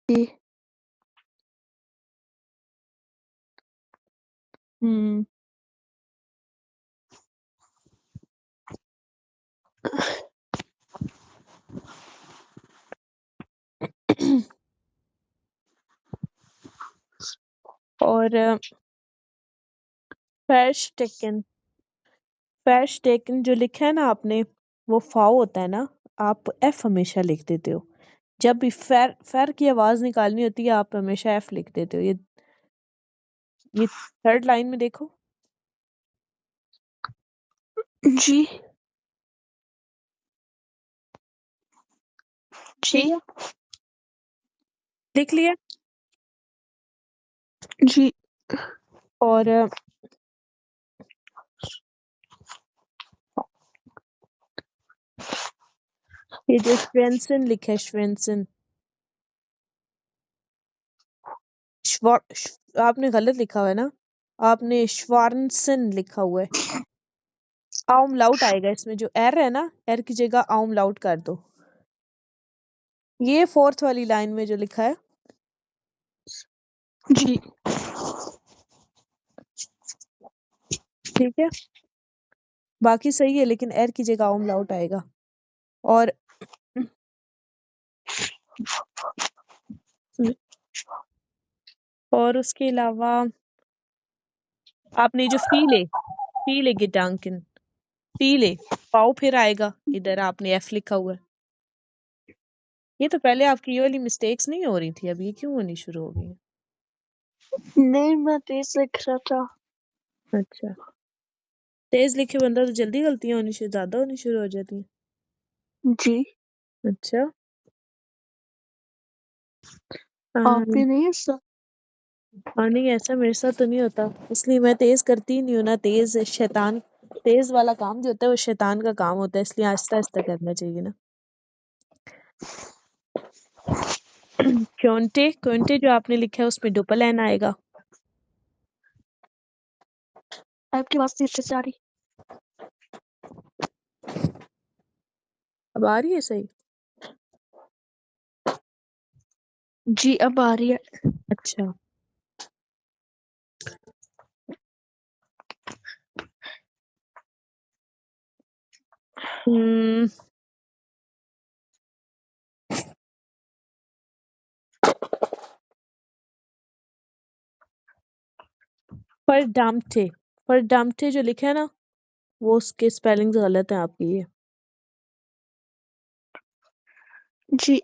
جی ہم، اور فیش ٹیکن جو لکھا ہے نا آپ نے، وہ فاؤ ہوتا ہے نا، آپ ایف ہمیشہ لکھ دیتے ہو. جب بھی فیر کی آواز نکالنی ہوتی ہے آپ ہمیشہ ایف لکھ دیتے ہو. یہ تھرڈ لائن میں دیکھو. جی جی ٹھیک ہے، لکھ لیا. جی اور یہ جو شوینسن لکھا ہے، شوینسن، آپ نے غلط لکھا ہوا ہے نا، آپ نے شوارنسن لکھا ہوا ہے. آؤم لاؤٹ آئے گا اس میں، جو ار ہے نا، ار کی جگہ آؤم لاؤٹ کر دو. یہ فورتھ والی لائن میں جو لکھا ہے، جی ٹھیک ہے، باقی صحیح ہے لیکن ار کی جگہ آؤم لاؤٹ آئے گا. اور اس کے علاوہ آپ نے جو فیلے گیٹانکن، فیلے پاؤ پھر آئے گا، ادھر آپ نے ایف لکھا ہوا ہے. یہ تو پہلے آپ کی یہ والی مسٹیکس نہیں ہو رہی تھی، اب یہ کیوں ہونی شروع ہو گئی ہیں؟ نہیں میں تیز لکھ رہا تھا. اچھا، تیز لکھے بندہ تو جلدی غلطیاں ہونی زیادہ ہونی شروع ہو جاتی ہیں. جی اچھا، آپ بھی نہیں ایسا؟ ہاں نہیں، ایسا میرے ساتھ تو نہیں ہوتا، اس لیے میں تیز کرتی ہی نہیں ہوں نا. تیز والا کام جو ہوتا ہے وہ شیطان کا کام ہوتا ہے، اس لیے آہستہ آہستہ کرنا چاہیے نا. کونٹے جو آپ نے لکھا ہے اس میں ڈبل این آئے گا. آپ کی بات تیز سے آ رہی؟ اب آ رہی ہے صحیح؟ جی اب آ رہی ہے. اچھا، پر ڈامٹے جو لکھا ہے نا، وہ اس کے سپیلنگز غلط ہیں آپ کی. یہ جی